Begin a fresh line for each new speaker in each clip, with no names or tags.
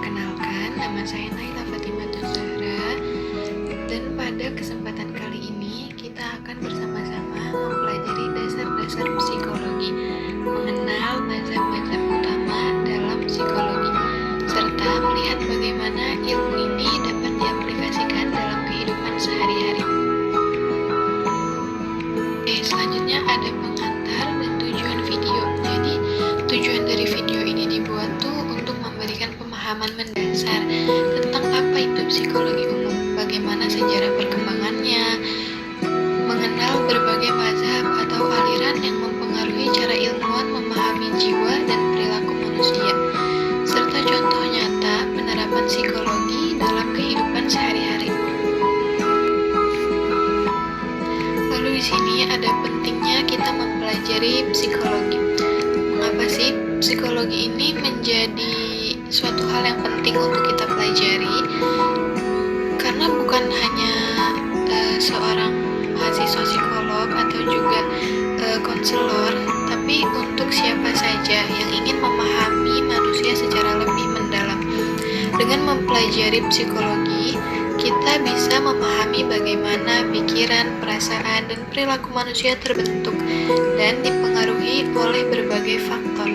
Perkenalkan, nama saya Naila Fatimah Zahra, dan pada kesempatan kali ini kita akan bersama-sama mempelajari dasar-dasar psikologi, mengenal mazhab-mazhab utama dalam psikologi, serta melihat bagaimana ilmu ini dapat diaplikasikan dalam kehidupan sehari-hari. Selanjutnya ada pengantar dan tujuan video. Jadi tujuan dari video ini dibuat untuk memberikan pemahaman mendasar tentang apa itu psikologi umum, bagaimana sejarah perkembangannya, mengenal berbagai mazhab atau aliran yang mempengaruhi cara ilmuwan memahami jiwa dan perilaku manusia, serta contoh nyata penerapan psikologi dalam kehidupan sehari-hari. Lalu di sini ada pentingnya kita mempelajari psikologi. Mengapa sih psikologi ini menjadi suatu hal yang penting untuk kita pelajari? Karena bukan hanya seorang mahasiswa psikolog atau juga konselor, tapi untuk siapa saja yang ingin memahami manusia secara lebih mendalam. Dengan mempelajari psikologi, kita bisa memahami bagaimana pikiran, perasaan, dan perilaku manusia terbentuk dan dipengaruhi oleh berbagai faktor.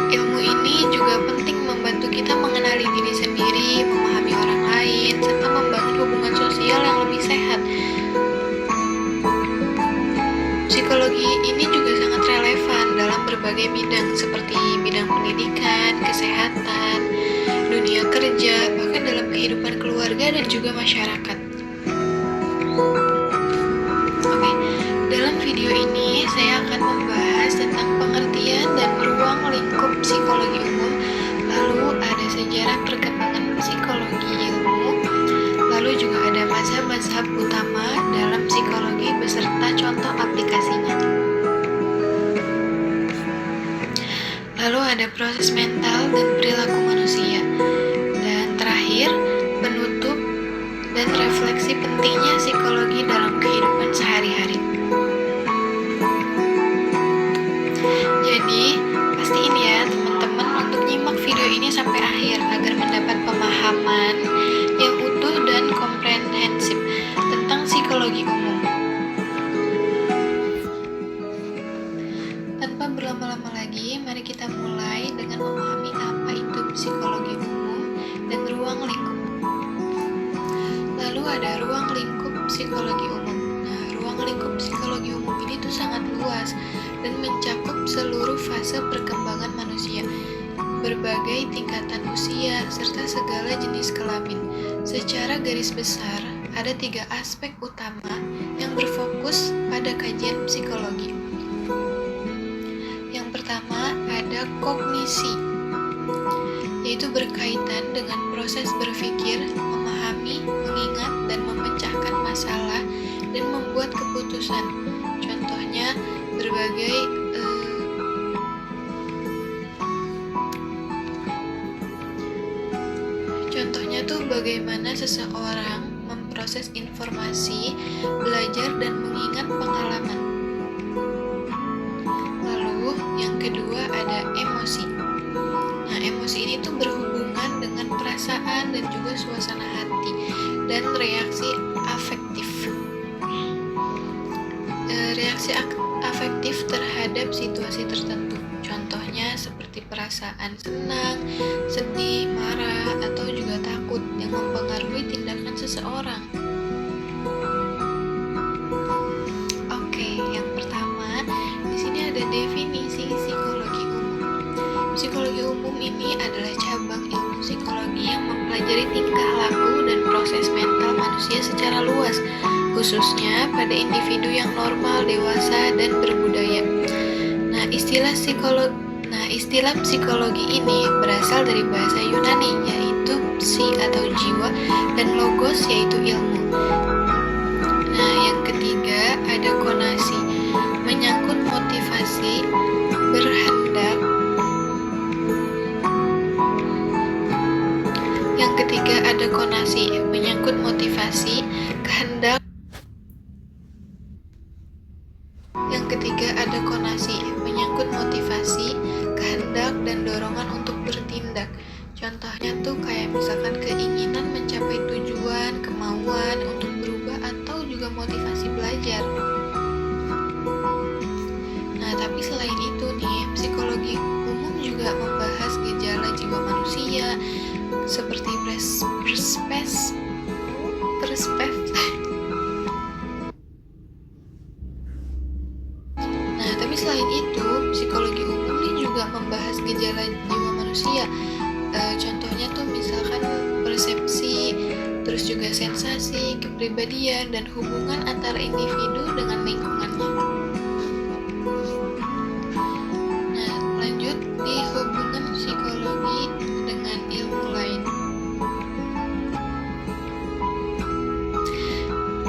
Ilmu ini juga penting membantu kita mengenali diri sendiri, memahami orang lain, serta membangun hubungan sosial yang lebih sehat. Psikologi ini juga sangat relevan dalam berbagai bidang seperti bidang pendidikan, kesehatan, dunia kerja, bahkan dalam kehidupan keluarga dan juga masyarakat. Oke, dalam video ini saya akan membahas tentang pengertian dan ruang lingkup psikologi umum, lalu ada sejarah perkembangan psikologi ilmu, lalu juga ada mazhab-mazhab utama dalam psikologi beserta contoh aplikasinya. Lalu ada proses mental dan perilaku manusia. Dan terakhir, penutup dan refleksi pentingnya psikologi dalam kehidupan sehari-hari. Jadi, pastiin ya teman-teman untuk nyimak video ini sampai akhir agar mendapat pemahaman yang utuh dan komprehensif tentang psikologi umum. Tanpa berlama-lama lagi, mari kita mulai dengan memahami apa itu psikologi umum dan ruang lingkup. Lalu ada ruang lingkup psikologi umum. Nah, ruang lingkup psikologi umum ini tuh sangat luas dan mencakup seluruh fase perkembangan manusia, berbagai tingkatan usia, serta segala jenis kelamin. Secara garis besar, ada 3 aspek utama yang berfokus pada kajian psikologi. Yang pertama ada kognisi, yaitu berkaitan dengan proses berpikir, memahami, mengingat, dan memecahkan masalah dan membuat keputusan. Contohnya berbagai Contohnya tuh bagaimana seseorang memproses informasi, belajar, dan mengingat pengalaman. Lalu yang kedua ada emosi. Nah, emosi ini tuh berhubungan dengan perasaan dan juga suasana hati dan reaksi afektif. Reaksi afektif terhadap situasi tertentu. Contohnya seperti perasaan senang, sedih, marah, atau juga takut yang mempengaruhi tindakan seseorang. Oke, yang pertama, di sini ada definisi psikologi umum. Psikologi umum ini adalah cabang ilmu psikologi yang mempelajari tingkah laku dan proses mental manusia secara luas, khususnya pada individu yang normal, dewasa, dan berbudaya. Nah, istilah psikologi ini berasal dari bahasa Yunani, yaitu psi atau jiwa, dan logos yaitu ilmu. Nah, yang ketiga ada konasi, menyangkut motivasi, berhendak. Yang ketiga ada konasi, menyangkut motivasi, kehendak. Yang ketiga ada konasi, menyangkut motivasi, kehendak, dan dorongan untuk bertindak. Contohnya tuh kayak misalkan keinginan mencapai tujuan, kemauan untuk berubah, atau juga motivasi belajar. Nah, tapi selain itu nih, psikologi umum juga membahas gejala jiwa manusia seperti Nah, tapi selain itu, psikologi umum nih juga membahas gejala jiwa manusia. Contohnya tuh misalkan persepsi, terus juga sensasi, kepribadian, dan hubungan antara individu dengan lingkungannya. Nah, lanjut di hubungan psikologi dengan ilmu lain.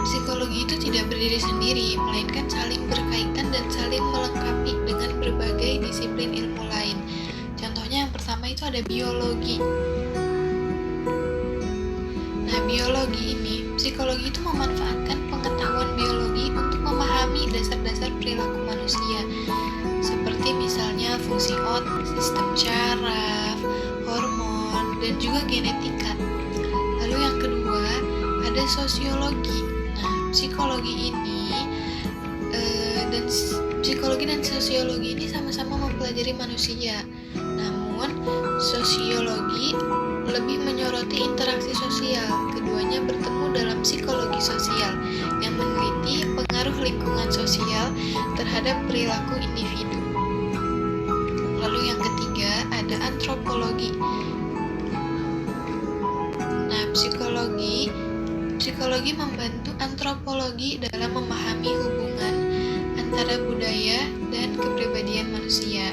Psikologi itu tidak berdiri sendiri, melainkan saling berkaitan dan saling melengkapi dengan berbagai disiplin ilmu lain. Contohnya yang pertama itu ada biologi. Nah, biologi ini, psikologi itu memanfaatkan pengetahuan biologi untuk memahami dasar-dasar perilaku manusia, seperti misalnya fungsi otak, sistem syaraf, hormon, dan juga genetika. Lalu yang kedua, ada sosiologi. Nah, psikologi dan sosiologi ini sama-sama mempelajari manusia. Namun, sosiologi lebih menyoroti interaksi sosial. Keduanya bertemu dalam psikologi sosial yang meneliti pengaruh lingkungan sosial terhadap perilaku individu. Lalu yang ketiga, ada antropologi. Nah, psikologi membantu antropologi dalam memahami hubungan antara budaya dan kepribadian manusia.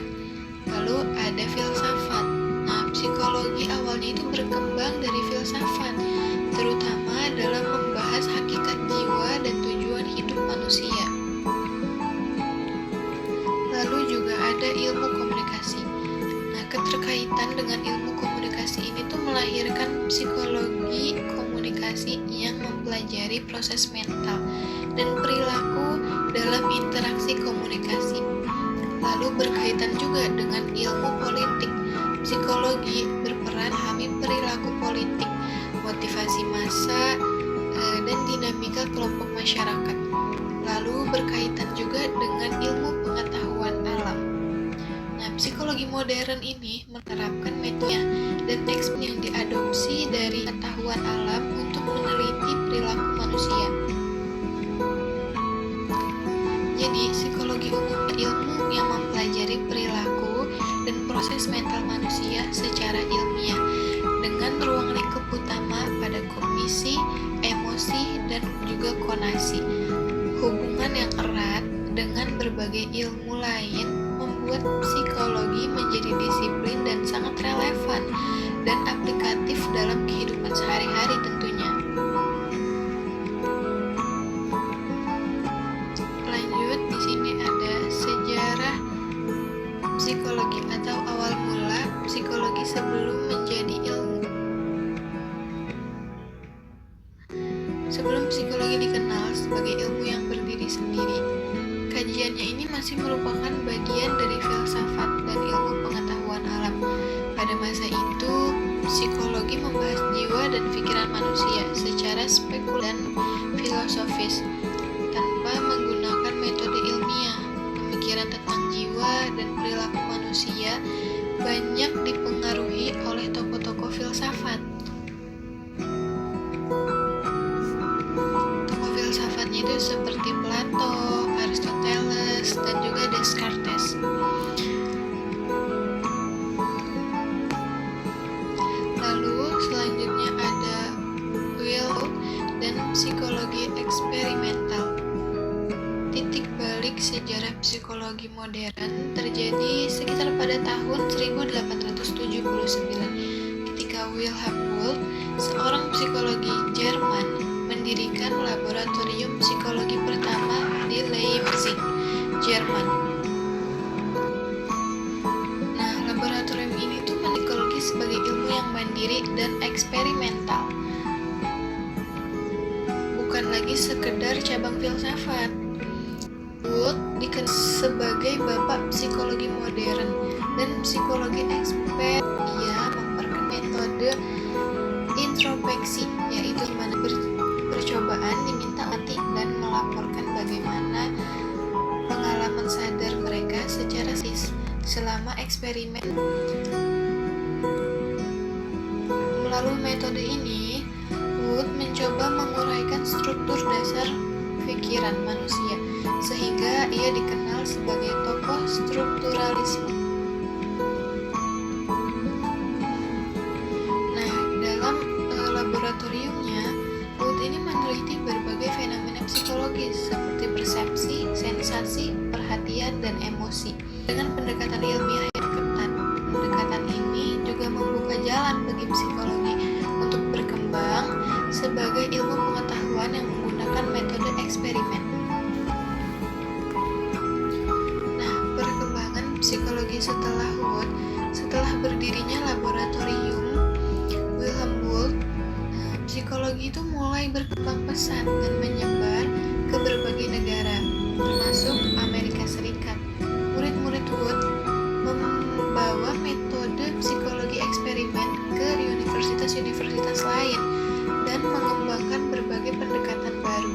Lalu ada filsafat. Nah, psikologi awalnya itu berkembang dari filsafat, terutama dalam membahas hakikat jiwa dan tujuan hidup manusia. Lalu juga ada ilmu komunikasi. Nah, keterkaitan dengan ilmu komunikasi ini tuh melahirkan psikologi komunikasi yang mempelajari proses mental dan perilaku dalam interaksi komunikasi. Lalu berkaitan juga dengan ilmu politik. Psikologi berperan memahami perilaku politik, motivasi massa, dan dinamika kelompok masyarakat. Lalu berkaitan juga dengan ilmu pengetahuan alam. Nah, psikologi modern ini menerapkan metode dan teks yang diadopsi dari pengetahuan alam untuk meneliti perilaku manusia. Jadi, psikologi umum ilmu yang mempelajari perilaku dan proses mental manusia secara ilmiah dengan ruang lingkup utama pada kognisi, emosi, dan juga konasi. Hubungan yang erat dengan berbagai ilmu lain membuat psikologi menjadi disiplin dan sangat relevan dan aplikatif dalam kehidupan sehari-hari tentunya. Lanjut, di sini ada sejarah psikologi atau awal mula psikologi sebelum menjadi ilmu. Sebelum psikologi dikenal sebagai ilmu yang berdiri sendiri, kajiannya ini masih merupakan bagian dari filsafat dan ilmu pengetahuan alam. Pada masa itu, psikologi membahas jiwa dan pikiran manusia secara spekulatif dan filosofis, tanpa menggunakan metode ilmiah. Pemikiran tentang jiwa dan perilaku manusia banyak dipengaruhi oleh tokoh-tokoh filsafat. Tokoh filsafatnya itu seperti Plato, Aristoteles, dan juga Descartes. Lalu selanjutnya ada Wilhelm dan psikologi eksperimental. Titik balik sejarah psikologi modern terjadi sekitar pada tahun 1879 ketika Wilhelm Wundt, seorang psikologi Jerman, mendirikan laboratorium psikologi pertama di Leipzig, Jerman. Nah, laboratorium ini tuh psikologi sebagai ilmu yang mandiri dan eksperimental, bukan lagi sekedar cabang filsafat. Wundt dikenal sebagai bapak psikologi modern Dan psikologi ekspert ia memperkenalkan metode introspeksi, yaitu di mana percobaan diminta mati dan melaporkan bagaimana pengalaman sadar mereka secara selama eksperimen. Melalui metode ini, Wood mencoba menguraikan struktur dasar pikiran manusia, sehingga ia dikenal sebagai tokoh strukturalisme. Nah, dalam laboratoriumnya, Wood ini meneliti berbagai fenomena psikologis seperti persepsi, sensasi, perhatian, dan emosi dengan pendekatan ilmiah yang ketat. Pendekatan ini juga membuka jalan bagi psikologi untuk berkembang sebagai ilmu pengetahuan yang menggunakan metode eksperimen. Nah, perkembangan psikologi setelah Wood, setelah berdirinya laboratorium Wilhelm Wundt, psikologi itu mulai berkembang pesat dan menyebar ke berbagai negara, termasuk Amerika Serikat. Murid-murid Wood membawa metode psikologi eksperimen ke universitas-universitas lain dan mengembangkan berbagai pendekatan baru.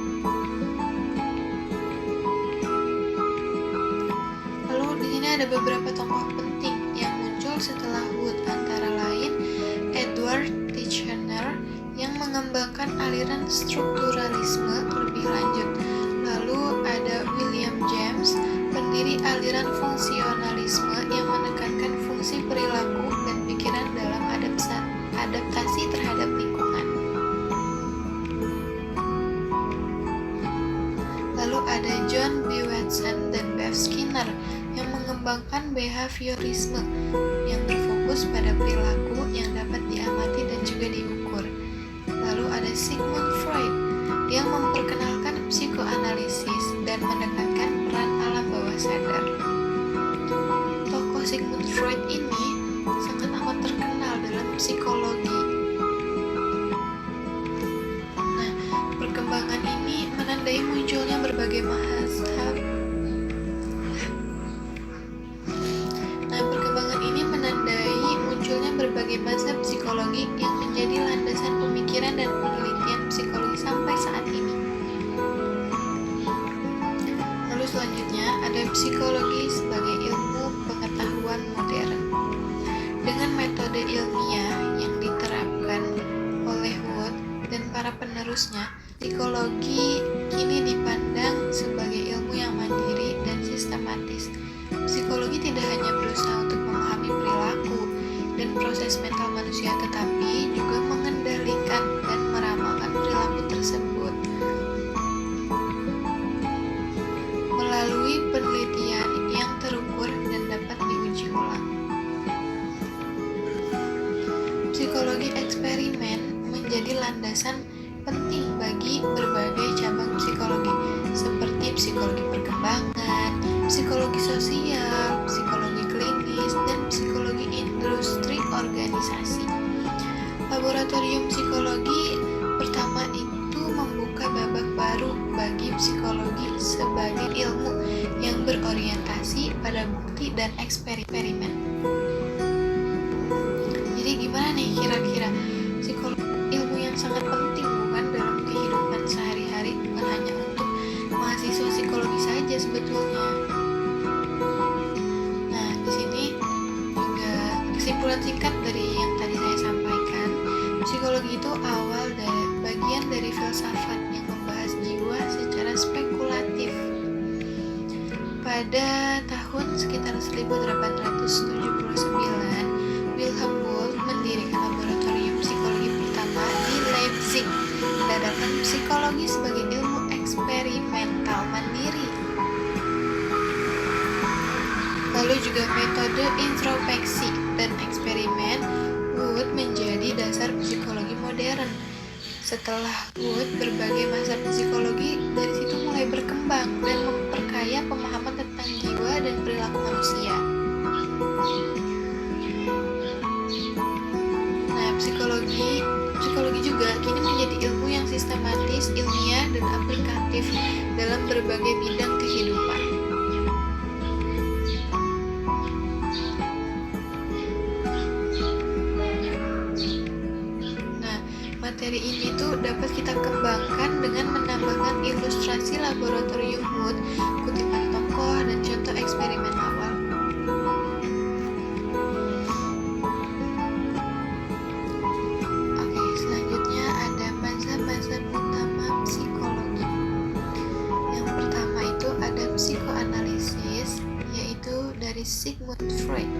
Lalu di sini ada beberapa tokoh penting yang muncul setelah Wood, antara lain Edward Titchener yang mengembangkan aliran strukturalisme lebih lanjut. Lalu ada William James, pendiri aliran fungsionalisme yang menekankan fungsi perilaku dan pikiran dalam adaptasi terhadap lingkungan. Lalu ada John B. Watson dan Bev Skinner yang mengembangkan behaviorisme yang berfokus pada perilaku yang dapat diamati dan juga diukur. Lalu ada Sigmund Freud yang memperkenalkan psikoanalisis dan menekankan peran alam bawah sadar. Tokoh Sigmund Freud ini sangat amat terkenal dalam psikologi. Nah, perkembangan ini menandai munculnya berbagai mazhab. Mazhab psikologi yang menjadi landasan pemikiran dan penelitian psikologi sampai saat ini. Lalu selanjutnya ada psikologi sebagai ilmu pengetahuan modern. Dengan metode ilmiah yang diterapkan oleh Wood dan para penerusnya, psikologi kini dipandang sebagai ilmu yang mandiri dan sistematis. Psikologi tidak hanya berusaha untuk memahami perilaku dan proses mental manusia, tetapi juga mengendalikan dan meramalkan perilaku tersebut melalui penelitian yang terukur dan dapat diuji ulang. Psikologi eksperimen menjadi landasan penting bagi berbagai cabang psikologi seperti psikologi perkembangan, psikologi sosial, psikologi klinis, dan psikologi industri organisasi. Laboratorium psikologi pertama itu membuka babak baru bagi psikologi sebagai ilmu yang berorientasi pada bukti dan eksperimen. Jadi gimana nih kira-kira psikologi, ilmu yang sangat penting bukan dalam kehidupan sehari-hari, bukan hanya untuk mahasiswa psikologi saja sebetulnya. Nah, di sini juga kesimpulan singkat dari yang tadi saya sampaikan, psikologi itu bagian dari filsafat yang membahas jiwa secara spekulatif. Pada tahun sekitar 1879, Wilhelm Wundt mendirikan laboratorium psikologi pertama di Leipzig, mendadakkan psikologi sebagai ilmu eksperimental mandiri. Lalu juga metode introspeksi dan eksperimen Wood menjadi dasar psikologi modern. Setelah Wood, berbagai mazhab psikologi dari situ mulai berkembang dan memperkaya pemahaman tentang jiwa dan perilaku manusia. Nah, psikologi juga kini menjadi ilmu yang sistematis, ilmiah, dan aplikatif dalam berbagai bidang kehidupan. materi ini tuh dapat kita kembangkan dengan menambahkan ilustrasi laboratorium Wood, kutipan tokoh, dan contoh eksperimen awal. Oke, selanjutnya ada mazhab-mazhab utama psikologi. Yang pertama itu ada psikoanalisis, yaitu dari Sigmund Freud.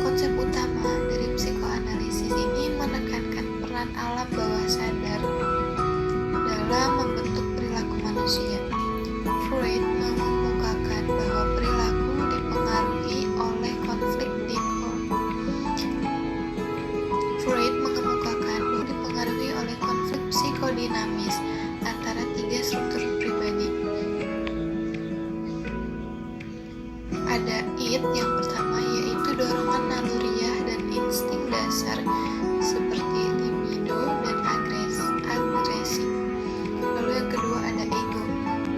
Konsep utama dari psikoanalisis ini menekankan peran alam bawah sadar dalam membentuk perilaku manusia. Freud mengemukakan bahwa perilaku dipengaruhi oleh konflik psikodinamis antara tiga struktur pribadi. Ada id yang pertama, yaitu dorongan naluriah dan insting dasar seperti libido dan agresi. Lalu yang kedua ada ego,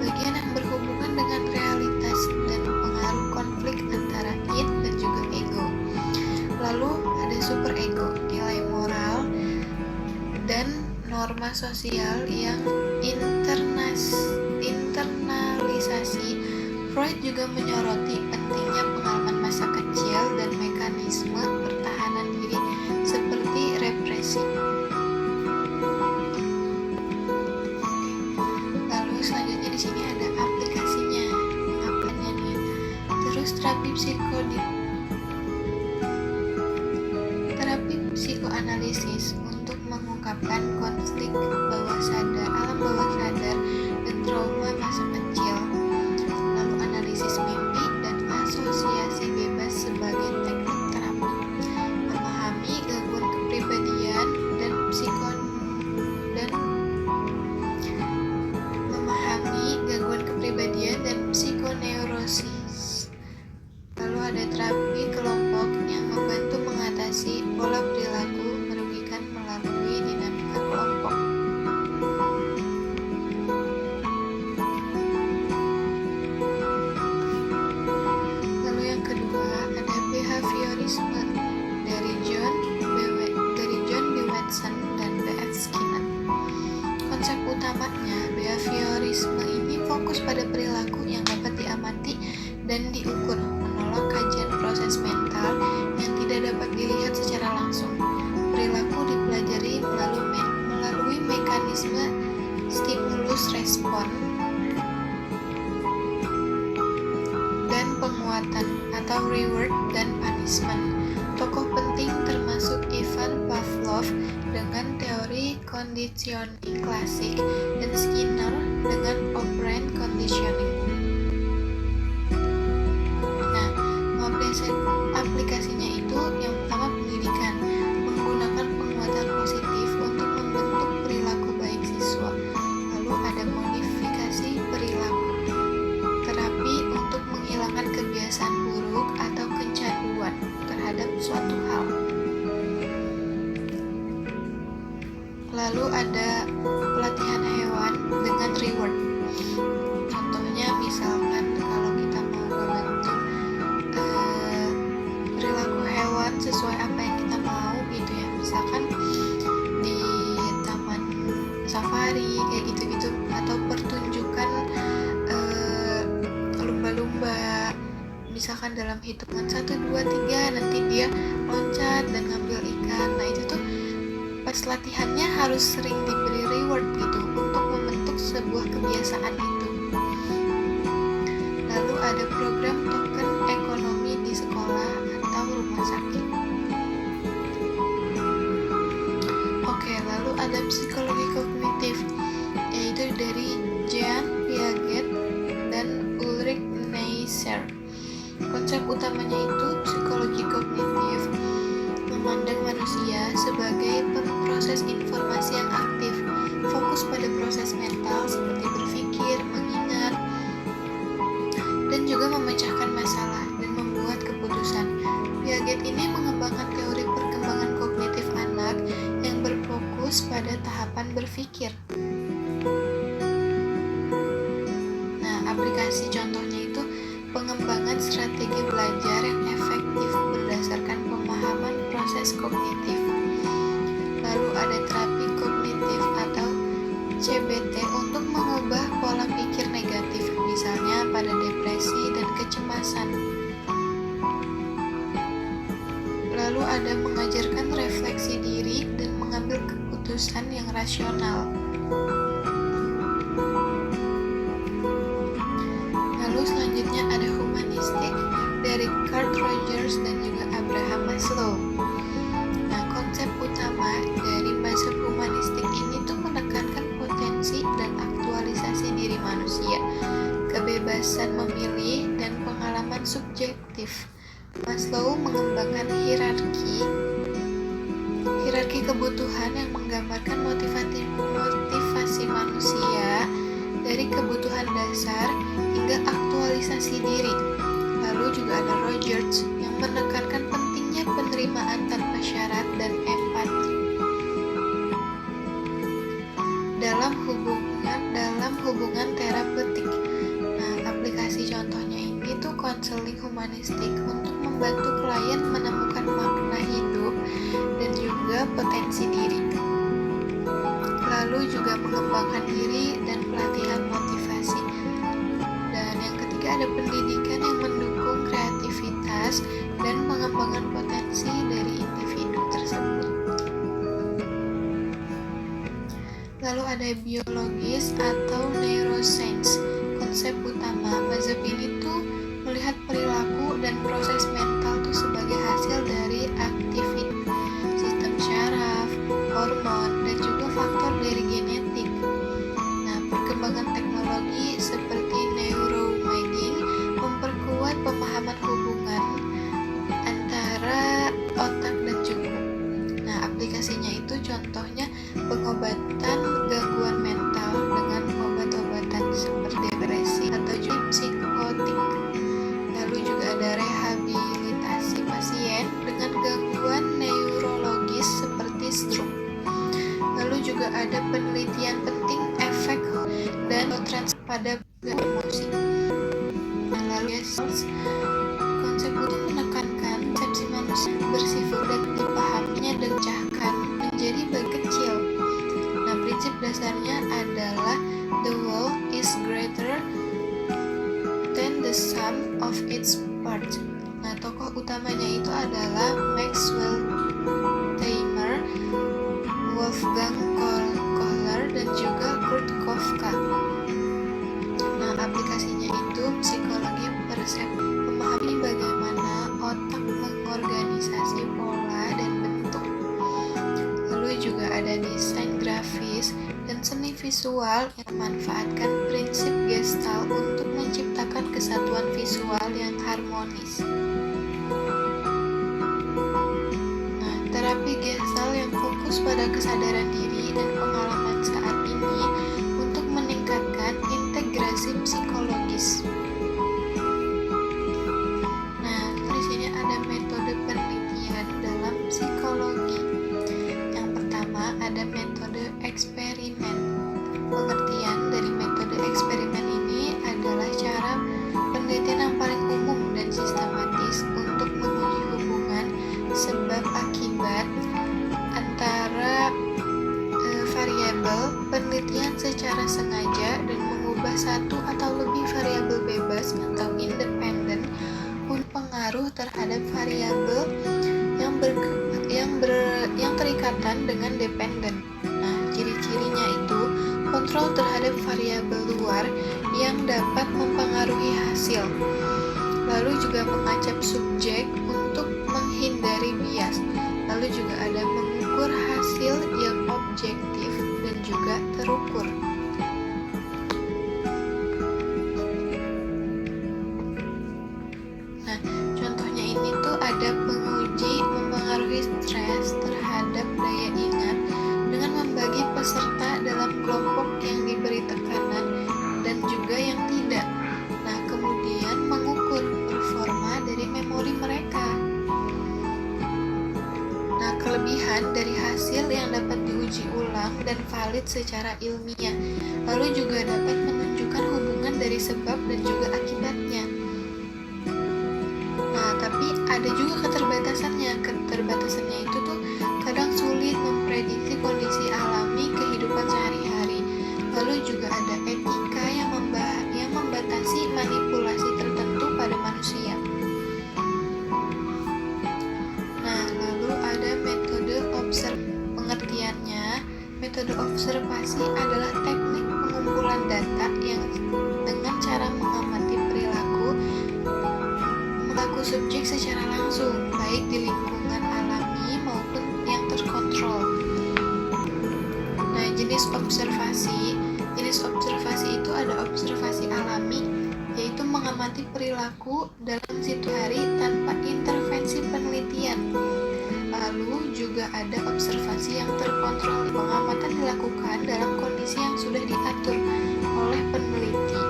bagian yang berhubungan dengan realitas dan pengaruh konflik antara id dan juga ego. Lalu ada superego, nilai moral dan norma sosial yang internalisasi. Freud juga menyoroti pentingnya pengalaman masa kecil dan mekanisme pertahanan diri seperti represi. Lalu selanjutnya di sini ada aplikasinya, apanya nih? Terus terapi psikoanalisis untuk mengungkapkan konflik alam bawah sadar dan trauma masa kecil. Lalu analisis mimpi dan asosiasi bebas sebagai teknik terapi. Memahami gangguan kepribadian dan psikoneurosis. Lalu ada terapi kelompok yang membantu mengatasi pola perilaku merugikan melalui dinamika kelompok. Lalu yang kedua ada behaviorisme dari John B. Watson dan B.F. Skinner. Konsep utamanya, behaviorisme ini fokus pada perilaku yang dapat diamati dan diukur, menolong kajian proses mental yang tidak dapat dilihat secara langsung. Perilaku dipelajari melalui mekanisme stimulus respon dan penguatan atau reward dan punishment. Tokoh penting termasuk Ivan Pavlov dengan teori conditioning klasik dan Skinner dengan operant conditioning. Nah, aplikasinya itu yang pertama pendidikan, menggunakan penguatan positif untuk membentuk perilaku baik siswa. Lalu ada modifikasi perilaku, terapi untuk menghilangkan kebiasaan buruk atau kecanduan terhadap suatu hal. Lalu ada pelatihan hewan dengan reward. Contohnya misalkan kalau kita mau membentuk perilaku hewan sesuai apa yang kita mau gitu ya. Misalkan di taman safari kayak gitu-gitu, atau pertunjukan lumba-lumba. Misalkan dalam hitungan 1, 2, 3 nanti dia loncat dan ngambil ikan. Nah itu tuh pas latihannya harus sering diberi reward gitu untuk membentuk sebuah kebiasaan itu. Lalu ada program token ekonomi di sekolah atau rumah sakit. Oke, lalu ada psikologi kognitif, yaitu dari Jean Piaget dan Ulrich Neisser. Konsep utamanya itu psikologi kognitif memandang manusia sebagai pemproses informasi yang aktif, fokus pada proses mental seperti berpikir, mengingat, dan juga memecahkan masalah dan membuat keputusan. Piaget ini mengembangkan teori perkembangan kognitif anak yang berfokus pada tahapan berpikir. Nah, aplikasi contohnya itu pengembangan strategi belajar yang efektif berdasarkan pemahaman proses kognitif. Lalu ada terapi kognitif kognitif atau CBT untuk mengubah pola pikir negatif, misalnya pada depresi dan kecemasan. Lalu ada mengajarkan refleksi diri dan mengambil keputusan yang rasional. Lalu selanjutnya ada humanistik dari Carl Rogers dan juga Abraham Maslow. Nah, konsep utama dari mazhab humanistik ini tuh menekankan potensi dan aktualisasi diri manusia, kebebasan memilih dan pengalaman subjektif. Maslow mengembangkan hierarki kebutuhan yang menggambarkan motivasi manusia dari kebutuhan dasar hingga aktualisasi diri. Lalu juga ada Rogers yang menekankan pentingnya penerimaan tanpa syarat dan empati dalam hubungan terapeutik. Nah, aplikasi contohnya ini tuh konseling humanistik untuk membantu klien menemukan makna hidup dan juga potensi diri. Lalu juga mengembangkan diri dan pelatihan motivasi. Dan yang ketiga ada pendidikan yang mendukung kreativitas dan mengembangkan potensi dari individu tersebut. Lalu ada biologis atau neuroscience. Konsep utama mazhab ini tuh melihat perilaku dan proses mental tuh sebagai hasil dari aktivitas sistem syaraf, hormon, dan juga faktor dari genetik. Nah, perkembangan teknologi seperti neuroimaging memperkuat pemahaman hubungan antara otak dan juga. Nah, aplikasinya itu contohnya pengobatan gangguan mental dengan obat-obatan seperti depresi atau juga psikotik. Lalu juga ada rehabilitasi pasien dengan gangguan neurologis seperti stroke. Lalu juga ada penelitian penting efek dan trans pada emosi. Lalu konsep itu menekankan persepsi manusia bersifat dan dipahaminya dan dicahkan menjadi bagi kecil. Nah, prinsip dasarnya adalah the whole is greater than the sum of its parts. Nah, tokoh utamanya itu adalah Maxwell Tamer, Wolfgang Kohler, dan juga Kurt Kafka. Nah, aplikasinya itu psikologi persepsi, memahami bagaimana otak mengorganisasi pola dan bentuk. Lalu juga ada desain grafis dan seni visual yang memanfaatkan prinsip Gestalt untuk menciptakan kesatuan visual yang harmonis. Nah, terapi Gestalt yang fokus pada kesadaran diri dan pengalaman saat ini untuk meningkatkan integrasi psikologis. Nah, di sini ada metode penelitian dalam psikologi. Yang pertama ada metode eksperimen. Pengertian dari metode eksperimen ini adalah cara penelitian yang paling umum dan sistematis untuk menguji hubungan sebab akibat antara variabel. Penelitian secara sengaja dan mengubah satu atau lebih variabel bebas atau independen untuk pengaruh terhadap variabel yang terikatan dengan dependen. Nah, ciri-cirinya itu kontrol terhadap variabel luar yang dapat mempengaruhi hasil. Lalu juga mengacak subjek untuk menghindari bias. Lalu juga ada mengukur hasil yang objektif dan juga terukur. Nah, contohnya ini tuh ada penguji mempengaruhi stres terhadap daya ingat dengan membagi peserta dalam kelompok yang diberi tekanan dan juga yang tidak. Nah, kemudian mengukur performa dari memori mereka. Nah, kelebihan dari hasil yang dapat diuji ulang dan valid secara ilmiah, lalu juga dapat menunjukkan hubungan dari sebab dan juga akibatnya. Nah, tapi ada juga keterbatasannya. Keterbatasannya itu tuh kadang sulit memprediksi kondisi alami kehidupan perilaku dalam situasi tanpa intervensi penelitian. Lalu juga ada observasi yang terkontrol. Pengamatan dilakukan dalam kondisi yang sudah diatur oleh peneliti.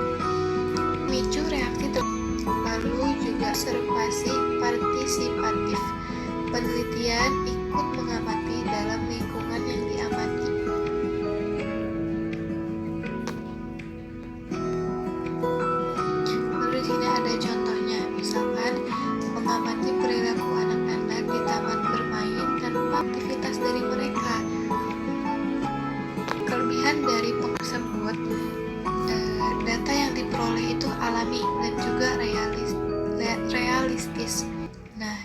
Micu reaksi lalu juga observasi partisipatif. Penelitian ikut mengamati dalam lingkungan yang diamati. Lalu di sini ada contohnya, misalkan mengamati perilaku anak-anak di taman bermain tanpa aktivitas dari mereka. Kelebihan dari tersebut, data yang diperoleh itu alami dan juga realistis. Nah,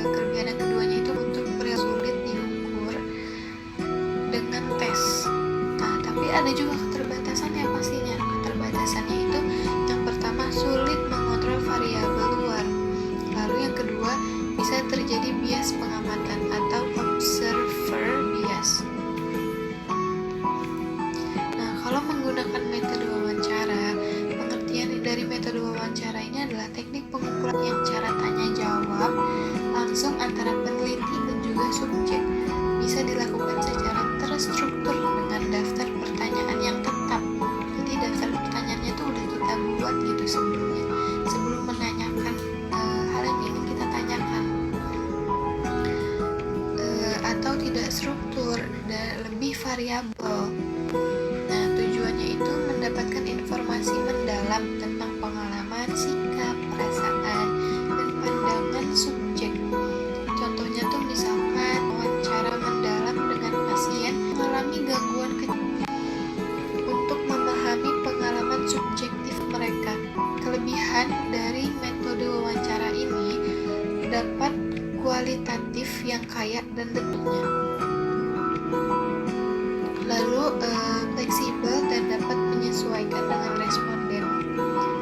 kelebihan yang keduanya itu untuk perilaku sulit diukur dengan tes. Nah, tapi ada juga keterbatasannya pastinya. Keterbatasannya itu yang pertama sulit mengontrol variabel luar. Lalu yang kedua bisa terjadi bias pengamatan atau observer bias. Nah, kalau menggunakan metode wawancara, pengertian dari metode wawancara ini adalah teknik pengumpulan yang cara tanya jawab langsung antara peneliti dan juga subjek. Bisa dilakukan secara terstruktur dengan daftar pertanyaan yang tetap. Jadi daftar pertanyaannya itu udah kita buat gitu sebelum menanyakan hal yang ingin kita tanyakan. Atau tidak struktur dan lebih variabel. Nah, tujuannya itu mendapatkan informasi mendalam tentang pengalaman, sikap, perasaan, dan pandangan subjek. Contohnya tuh misalkan wawancara mendalam dengan pasien mengalami gangguan untuk memahami pengalaman subjektif mereka. Kelebihan dari metode wawancara ini dapat kualitatif yang kaya dan detailnya. Lalu fleksibel dan dapat menyesuaikan dengan responden.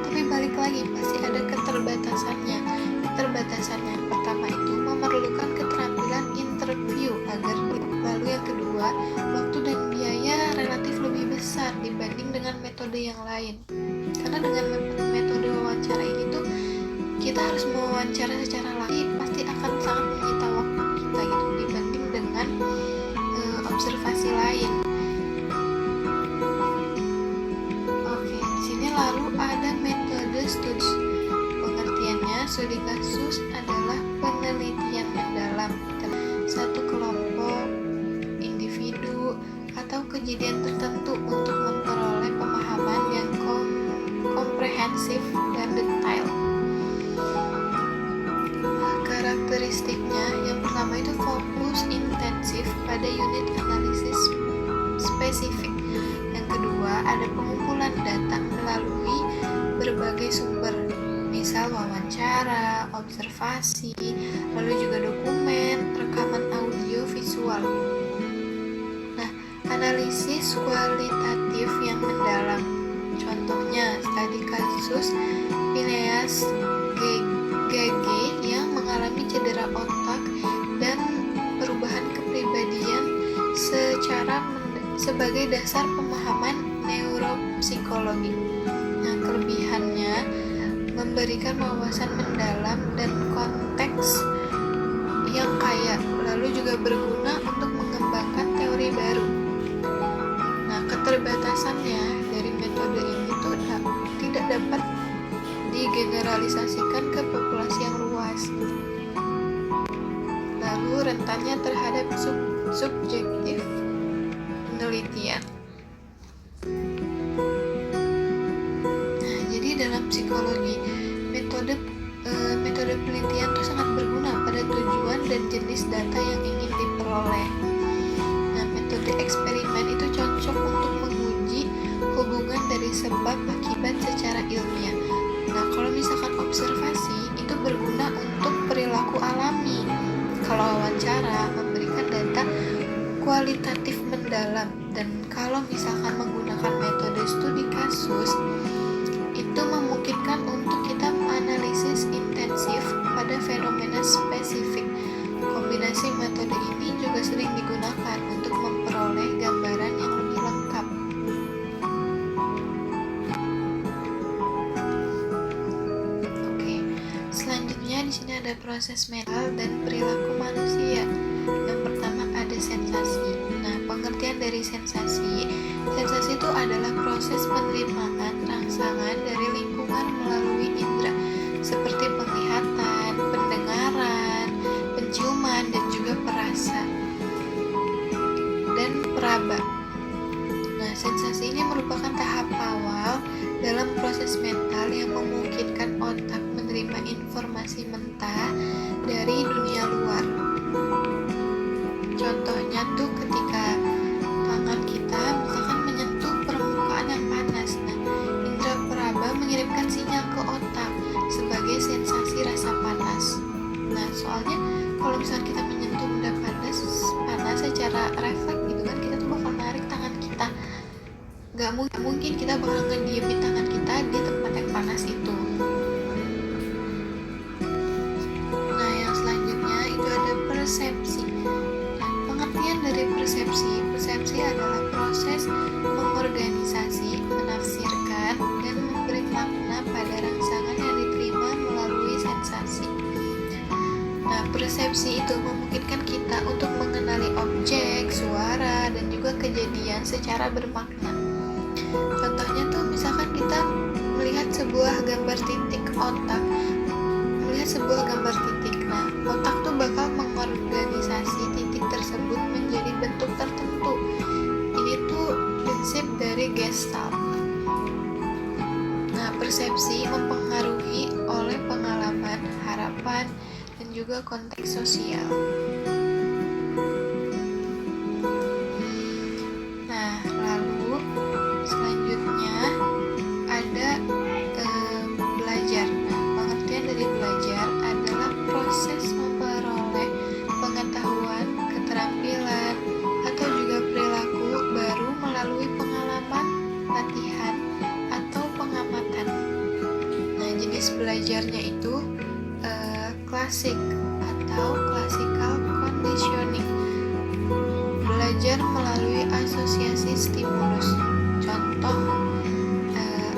Tapi balik lagi pasti ada keterbatasannya. Keterbatasannya pertama itu memerlukan keterampilan interview agar. Lalu yang kedua, waktu dan biaya relatif lebih besar dibanding dengan metode yang lain. Karena dengan metode wawancara ini tuh kita harus mewawancara secara langsung, pasti akan sangat menyita waktu kita gitu dibanding dengan observasi lain. Oke, di sini lalu ada metode studi. Pengertiannya, studi kasus adalah penelitian mendalam satu kelompok, individu, atau kejadian tertentu untuk memperoleh pemahaman yang komprehensif dan detail. Karakteristiknya, yang pertama itu fokus intensif pada unit analisis spesifik. Yang kedua, ada pengumpulan data melalui berbagai sumber, misal wawancara, observasi, lalu juga dokumen, rekaman audio, visual. Nah, analisis kualitatif yang mendalam. Contohnya, studi kasus Phineas Gage yang mengalami cedera otak dan perubahan kepribadian sebagai dasar pemahaman neuropsikologi. Nah, kelebihannya memberikan wawasan mendalam dan konteks yang kaya, lalu juga berguna untuk mengembangkan teori baru. Nah, keterbatasannya dari metode ini tuh tidak dapat digeneralisasikan ke populasi yang luas. Lalu rentannya terhadap subjektif penelitian. Nah, jadi dalam psikologi metode penelitian itu sangat berguna pada tujuan dan jenis data yang ingin diperoleh. Nah, metode eksperimen itu cocok untuk menguji hubungan dari sebab akibat secara ilmiah. Nah, kalau misalkan observasi itu berguna untuk perilaku alami. Kalau wawancara memberikan data kualitatif mendalam, dan kalau misalkan menggunakan metode studi kasus itu memungkinkan untuk kita menganalisis intensif pada fenomena spesifik. Kombinasi metode ini juga sering digunakan untuk memperoleh gambaran yang lebih lengkap. proses mental dan perilaku manusia. Yang pertama ada sensasi. Nah, pengertian dari sensasi itu adalah proses penerimaan rangsangan dari lingkungan melalui indera seperti penglihatan, pendengaran, penciuman, dan juga perasa dan peraba. Nah, sensasi ini merupakan tahap awal dalam proses mental yang memungkinkan otak menerima informasi mentah dari dunia luar. Contohnya tuh ketika tangan kita misalkan menyentuh permukaan yang panas. Nah, indera peraba mengirimkan sinyal ke otak sebagai sensasi rasa panas. Nah, soalnya kalau misalnya kita menyentuh benda panas secara refleks gitu kan, kita tuh bakal narik tangan kita. Gak mungkin kita bakal ngediemin tangan kita di tempat yang panas itu. Nah, yang selanjutnya itu ada persepsi. Nah, pengertian dari persepsi adalah proses mengorganisasi, menafsirkan, dan memberi makna pada rangsangan yang diterima melalui sensasi. Nah, persepsi itu memungkinkan kita untuk mengenali objek, suara, dan juga kejadian secara bermakna. Contohnya tuh misalkan kita melihat sebuah gambar titik otak, nah otak tuh bakal mengorganisasi titik tersebut menjadi bentuk tertentu. Ini tuh prinsip dari Gestalt. Nah, persepsi mempengaruhi oleh pengalaman, harapan, dan juga konteks sosial. Nah, lalu selanjutnya ada belajar. Nah, pengertian dari belajar adalah proses memperoleh pengetahuan, keterampilan, atau juga perilaku baru melalui pengalaman, latihan, atau pengamatan. Nah, jenis belajarnya itu klasik atau classical conditioning. Belajar melalui asosiasi stimulus. Contoh,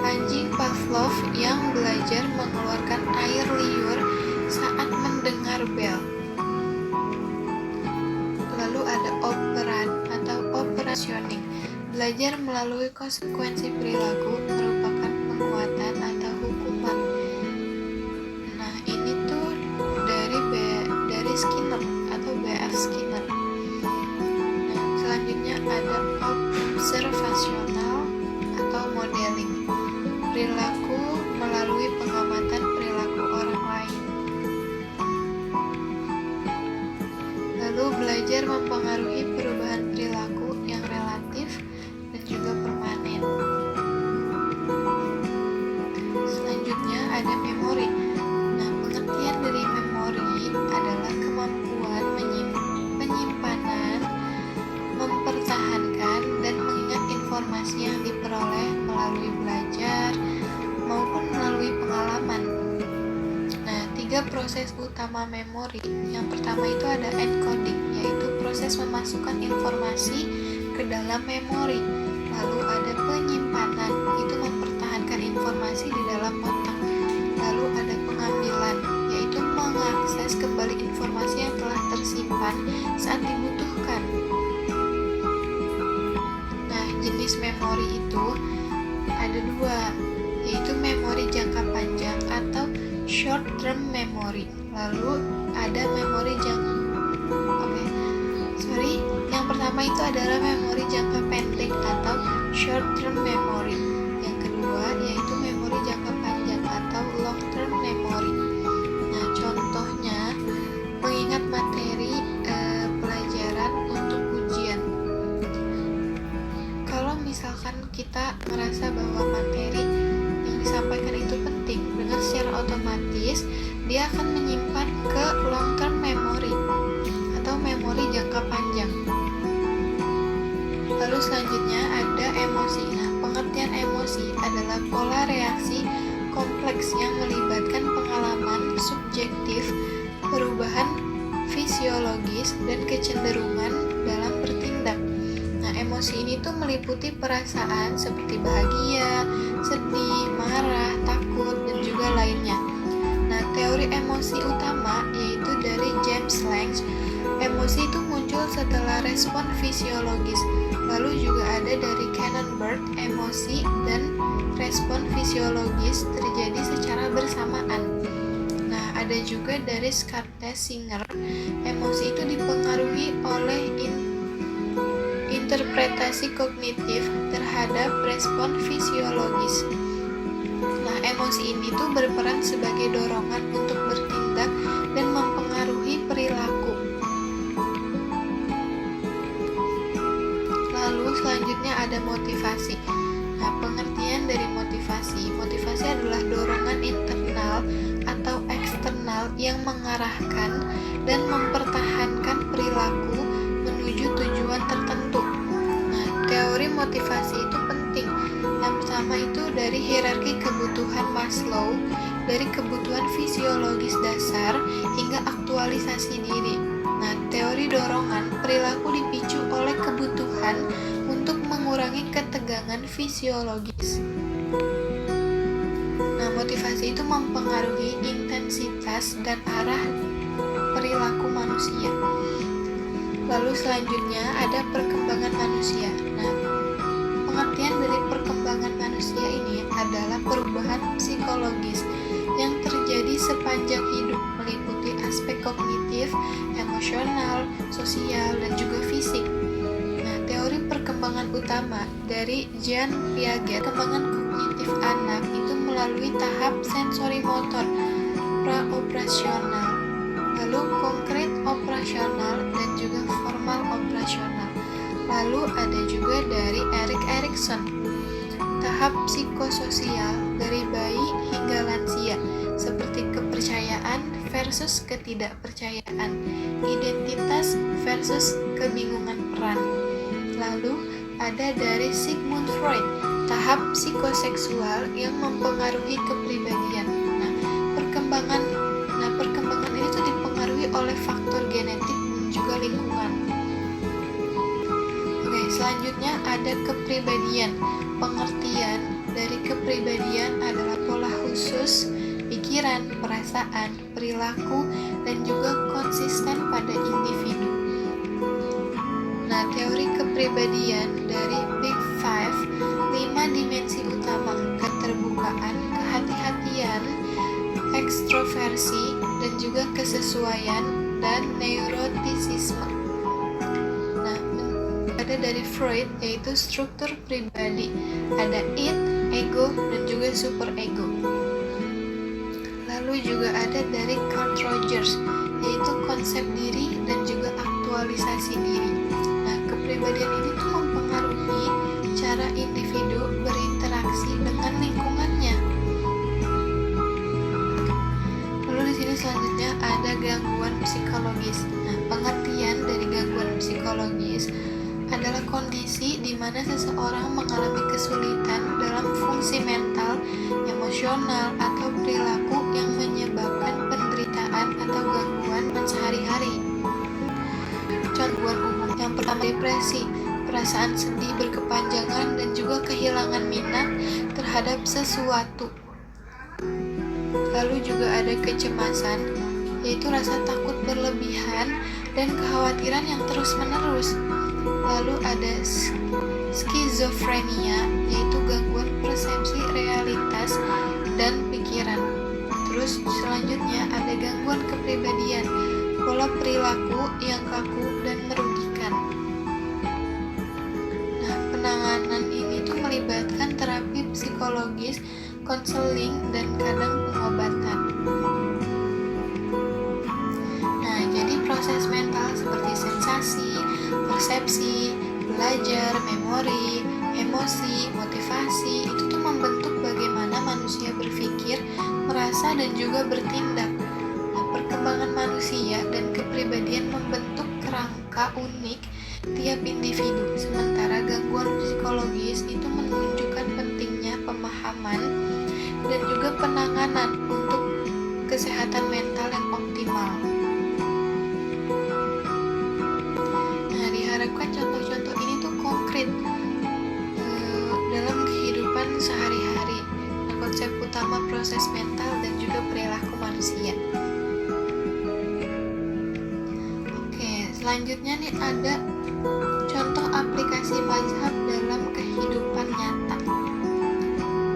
anjing Pavlov yang belajar mengeluarkan air liur saat mendengar bel. Lalu ada operan atau operationing. Belajar melalui konsekuensi perilaku merupakan penguatan atau hukuman. Nah, ini tuh dari Skinner atau B.F. Skinner. Nah, selanjutnya ada observasional atau modeling. Perilaku melalui pengamatan perilaku orang lain. Lalu belajar mempengaruhi perubahan perilaku yang relatif dan juga permanen. Selanjutnya ada memori. Nah, pengertian dari memori adalah kemampuan penyimpanan, mempertahankan, dan mengingat informasi yang diperoleh melalui belajar maupun melalui pengalaman. Nah, 3 proses utama memori. Yang pertama itu ada encoding, yaitu proses memasukkan informasi ke dalam memori. Lalu ada penyimpanan, itu mempertahankan informasi di dalam otak. Lalu ada pengambilan, yaitu mengakses kembali informasi yang telah tersimpan saat dibutuhkan. Nah, jenis memori itu ada 2, yaitu memori jangka panjang atau short term memory. Lalu ada memori yang pertama itu adalah memori jangka pendek atau short term memory. Yang kedua yaitu memori jangka panjang atau long term memory. Nah, contohnya mengingat materi pelajaran untuk ujian. Kalau misalkan kita merasa bahwa materi yang disampaikan itu penting, dengan secara otomatis dia akan menyimpan ke long term memory atau memori jangka panjang. Lalu selanjutnya ada emosi. Nah, pengertian emosi adalah pola reaksi kompleks yang melibatkan pengalaman subjektif, perubahan fisiologis, dan kecenderungan dalam bertindak. Nah, emosi ini tuh meliputi perasaan seperti bahagia, sedih, marah, takut, dan juga lainnya. Nah, teori emosi utama yaitu dari James Lange. Emosi itu muncul setelah respon fisiologis. Lalu juga ada dari Cannonberg, emosi dan respon fisiologis terjadi secara bersamaan. Nah, ada juga dari Singer, emosi itu dipengaruhi oleh interpretasi kognitif terhadap respon fisiologis. Nah, emosi ini tuh berperan sebagai dorongan untuk bertindak dan mempengaruhi perilaku. Lalu selanjutnya ada motivasi. Nah, pengertian dari motivasi. Motivasi adalah dorongan internal atau eksternal yang mengarahkan dan mempertahankan perilaku menuju tujuan tertentu. Nah, teori motivasi itu penting. Yang pertama itu dari hierarki kebutuhan Maslow, dari kebutuhan fisiologis dasar hingga aktualisasi diri. Nah, teori dorongan, perilaku dipicu oleh kebutuhan untuk mengurangi ketegangan fisiologis. Nah, motivasi itu mempengaruhi intensitas dan arah perilaku manusia. Lalu selanjutnya ada perkembangan manusia. Nah, pengertian dari perkembangan manusia ini adalah perubahan psikologis yang terjadi sepanjang hidup, meliputi aspek kognitif, emosional, sosial, dan juga fisik. Nah, teori perkembangan utama dari Jean Piaget, perkembangan kognitif anak itu melalui tahap sensori motor, praoperasional, lalu konkret operasional, dan juga formal operasional. Lalu ada juga dari Erik Erikson, tahap psikososial dari bayi hingga lansia, seperti kepercayaan versus ketidakpercayaan, identitas versus kebingungan peran. Lalu ada dari Sigmund Freud, tahap psikoseksual yang mempengaruhi kepribadian. Nah, perkembangan ini tuh dipengaruhi oleh faktor genetik dan juga lingkungan. Oke, selanjutnya ada kepribadian. Pengertian dari kepribadian adalah pola khusus, pikiran, perasaan, perilaku, dan juga konsisten pada individu. Nah, teori kepribadian dari Big Five, 5 dimensi utama: keterbukaan, kehati-hatian, ekstroversi, dan juga kesesuaian, dan neurotisisme. Nah, ada dari Freud yaitu struktur pribadi, ada id, ego, dan juga superego. Lalu juga ada dari Carl Rogers yaitu konsep diri dan juga aktualisasi diri. Nah, kepribadian ini tuh mempengaruhi cara individu berinteraksi dengan lingkungannya. Lalu di sini selanjutnya ada gangguan psikologis. Nah, pengertian dari gangguan psikologis adalah kondisi di mana seseorang mengalami kesulitan dalam fungsi mental, emosional, atau perilaku yang menyebabkan penderitaan atau gangguan sehari-hari. Contoh umum yang pertama depresi, perasaan sedih berkepanjangan dan juga kehilangan minat terhadap sesuatu. Lalu juga ada kecemasan, yaitu rasa takut berlebihan dan kekhawatiran yang terus-menerus. Lalu ada skizofrenia, yaitu gangguan persepsi realitas dan pikiran. Terus selanjutnya ada gangguan kepribadian, pola perilaku yang kaku dan merugikan. Nah, penanganan ini tuh melibatkan terapi psikologis, konseling, dan kadang pengobatan. Nah, jadi proses mental seperti sensasi, persepsi, belajar, memori, emosi, motivasi itu tuh membentuk bagaimana manusia berpikir, merasa, dan juga bertindak. Nah, perkembangan manusia dan kepribadian membentuk kerangka unik tiap individu, sementara gangguan psikologis itu menunjukkan pentingnya pemahaman dan juga penanganan untuk kesehatan mental yang optimal. Nah, diharapkan contoh-contoh ini tuh konkret dalam kehidupan sehari-hari. Nah, konsep utama proses mental dan juga ke perilaku manusia. Oke, selanjutnya nih ada contoh aplikasi mazhab dalam kehidupan nyata.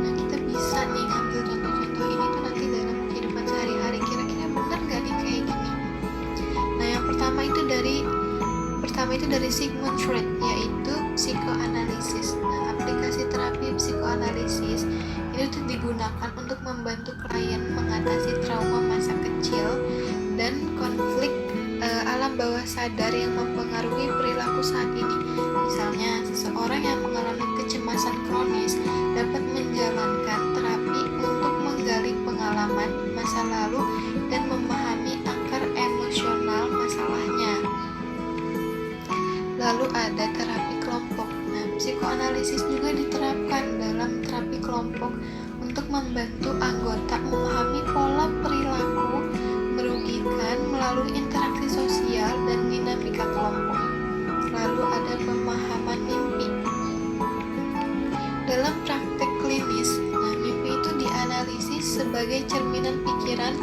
Nah, kita bisa nih ngambil contoh-contoh ini tuh nanti dalam kehidupan sehari-hari. Kira-kira benar nggak nih kayak gini? Nah, yang pertama itu dari Sigmund Freud, yaitu psikoanalisis. Nah, aplikasi terapi psikoanalisis itu tuh digunakan untuk membantu klien mengatasi trauma masa kecil dan konflik alam bawah sadar yang mempengaruhi perilaku saat ini. Misalnya, seseorang yang mengalami kecemasan kronis dapat menjalankan terapi untuk menggali pengalaman masa lalu dan memahami akar emosional masalahnya. Lalu ada terapi kelompok. Nah, psikoanalisis juga diterapkan dalam terapi kelompok untuk membantu anggota memahami pola perilaku merugikan melalui interaksi sosial dan dinamika kelompok. Lalu ada pemahaman mimpi. Dalam praktek klinis, mimpi itu dianalisis sebagai cerminan pikiran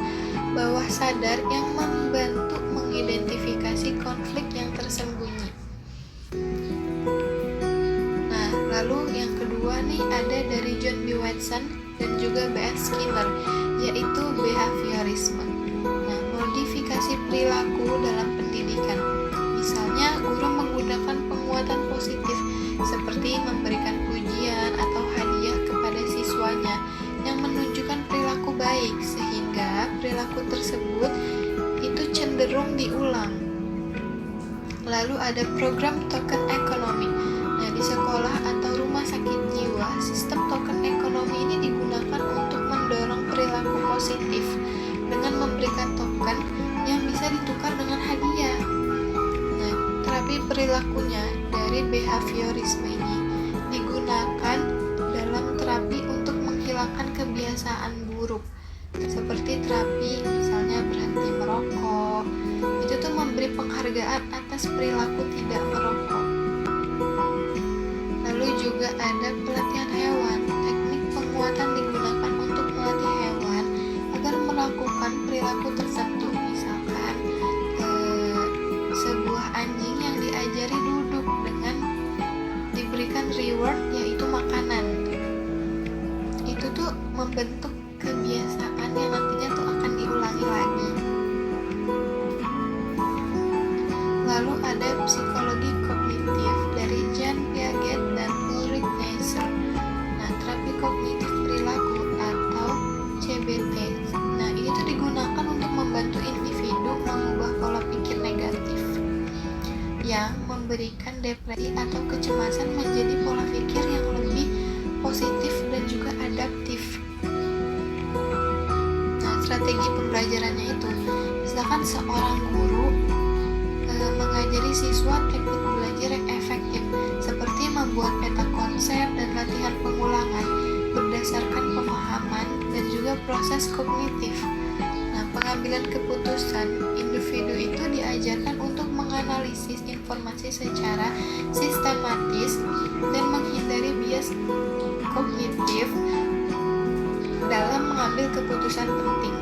bawah sadar yang membantu mengidentifikasi konflik yang tersembunyi. Nah, lalu yang kedua nih ada dari John B. Watson dan juga B.S. Skinner, yaitu behaviorisme. Nah, modifikasi perilaku dalam pendidikan. Misalnya, guru menggunakan penguatan positif seperti memberikan pujian atau hadiah kepada siswanya yang menunjukkan perilaku baik, sehingga perilaku tersebut itu cenderung diulang. Lalu ada program token ekonomi. Nah, di sekolah atau rumah sakit jiwa, sistem token ekonomi ini digunakan untuk mendorong perilaku positif dengan memberikan token yang bisa ditukar dengan hadiah. Nah, terapi perilakunya dari behaviorisme ini digunakan dalam terapi untuk menghilangkan kebiasaan buruk, seperti terapi misalnya berhenti merokok. Itu tuh memberi penghargaan atas perilaku tidak merokok. Lalu juga ada pelatihan hewan. Teknik penguatan digunakan untuk melatih hewan agar melakukan perilaku tertentu. Misalkan sebuah anjing yang diajari duduk dengan diberikan reward, yaitu makanan. Itu tuh membentuk kebiasaan yang nantinya tuh akan diulangi lagi. Lalu ada psikologi kognitif dari Jean Piaget dan Ulrich Neisser. Nah, terapi kognitif perilaku atau CBT. Nah, ini tuh digunakan untuk membantu individu mengubah pola pikir negatif yang memberikan depresi atau kecemasan menjadi pola pikir yang lebih positif dan juga adaptif. Nah, strategi pembelajarannya itu, misalkan seorang guru mengajari siswa teknik belajar yang efektif, seperti membuat peta konsep dan latihan pengulangan berdasarkan pemahaman dan juga proses kognitif. Nah, pengambilan keputusan, individu itu diajarkan untuk menganalisis informasi secara sistematis dan menghindari bias kognitif dalam mengambil keputusan penting.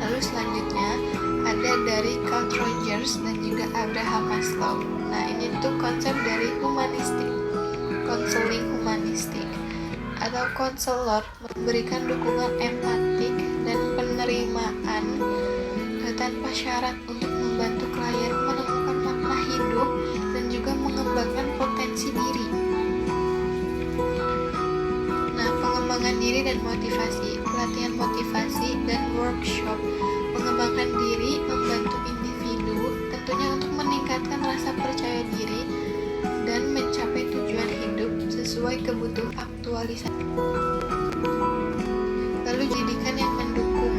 Lalu selanjutnya ada dari Carl Rogers dan juga Abraham Maslow. Nah, ini tuh konsep dari humanistik, konseling humanistik atau konselor memberikan dukungan empatik dan penerimaan tanpa syarat untuk membantu klien menemukan makna hidup dan juga mengembangkan potensi diri. Nah, pengembangan diri dan motivasi, pelatihan motivasi dan workshop mengembangkan diri membantu individu tentunya untuk meningkatkan rasa percaya diri dan mencapai tujuan hidup sesuai kebutuhan aktualisasi. Lalu pendidikan yang mendukung,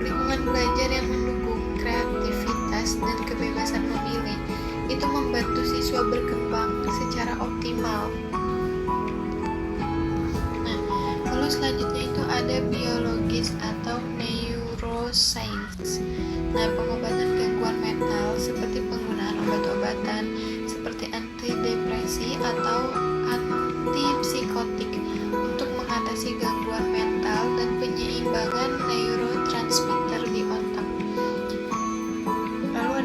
lingkungan belajar yang mendukung kreativitas dan kebebasan memilih itu membantu siswa berkembang secara optimal. Nah, lalu selanjutnya itu ada biologis atau neuroscience. Nah, pengobatan gangguan mental seperti penggunaan obat-obatan seperti antidepresi atau antipsikotik untuk mengatasi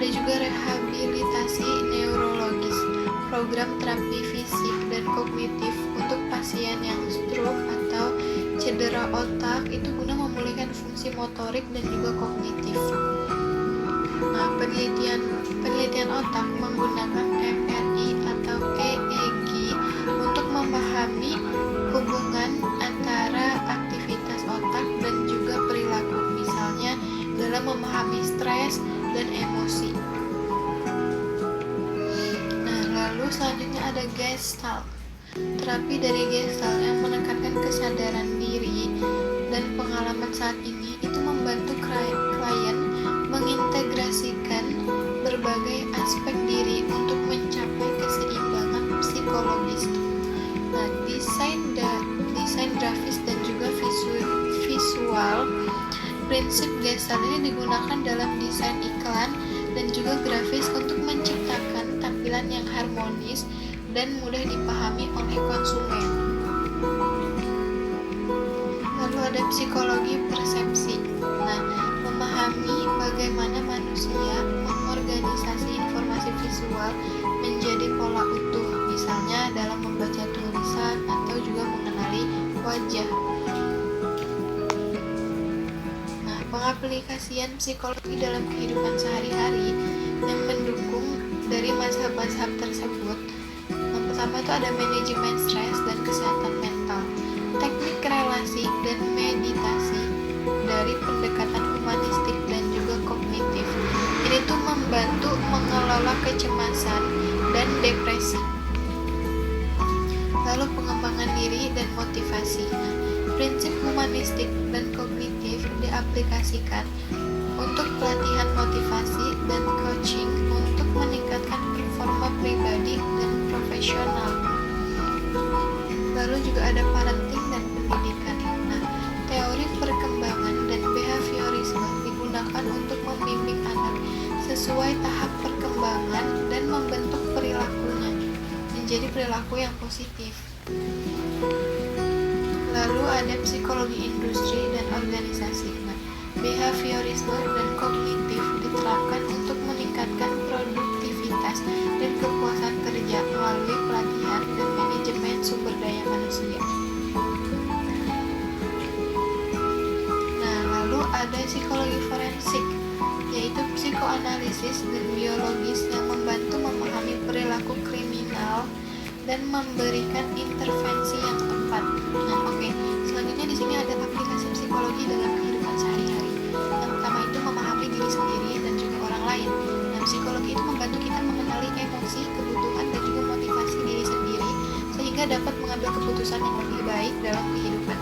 Ada juga rehabilitasi neurologis, program terapi fisik dan kognitif untuk pasien yang stroke atau cedera otak itu guna memulihkan fungsi motorik dan juga kognitif. Nah, penelitian otak menggunakan MRI atau EEG untuk memahami hubungan antara aktivitas otak dan juga perilaku, misalnya dalam memahami stres dan emosi. Nah, lalu selanjutnya ada Gestalt. Terapi dari Gestalt yang menekankan kesadaran diri dan pengalaman saat ini itu membantu klien mengintegrasikan berbagai aspek diri untuk mencapai keseimbangan psikologis. Nah, desain grafis dan juga visual prinsip Gestalt ini digunakan dalam desain iklan dan juga grafis untuk menciptakan tampilan yang harmonis dan mudah dipahami oleh konsumen. Lalu ada psikologi persepsi. Nah, memahami bagaimana manusia mengorganisasi informasi visual menjadi pola utuh, misalnya dalam membaca tulisan atau juga mengenali wajah. Nah, pengaplikasian psikologi dalam kehidupan sehari-hari yang mendukung dari mazhab-mazhab tersebut. Yang pertama itu ada manajemen stres dan kesehatan mental, teknik relasi dan meditasi dari pendekatan humanistik dan juga kognitif. Ini tuh membantu mengelola kecemasan dan depresi. Lalu pengembangan diri dan motivasi. Nah, prinsip humanistik dan kognitif diaplikasikan untuk pelatihan motivasi dan coaching untuk meningkatkan performa pribadi dan profesional. Lalu juga ada parenting dan pendidikan. Nah, teori perkembangan dan behaviorisme digunakan untuk membimbing anak sesuai tahap perkembangan dan membentuk perilakunya menjadi perilaku yang positif. Lalu ada psikologi industri dan organisasi. Nah, behaviorisme dan kognitif diterapkan untuk meningkatkan produktivitas dan kepuasan kerja melalui pelatihan dan manajemen sumber daya manusia. Nah, lalu ada psikologi forensik, yaitu psikoanalisis dan biologis yang membantu memahami perilaku kriminal dan memberikan intervensi yang tepat. Nah, selanjutnya di sini ada aplikasi psikologi dalam kehidupan sehari-hari. Yang pertama itu memahami diri sendiri dan juga orang lain. Nah, psikologi itu membantu kita mengenali emosi, kebutuhan dan juga motivasi diri sendiri sehingga dapat mengambil keputusan yang lebih baik dalam kehidupan.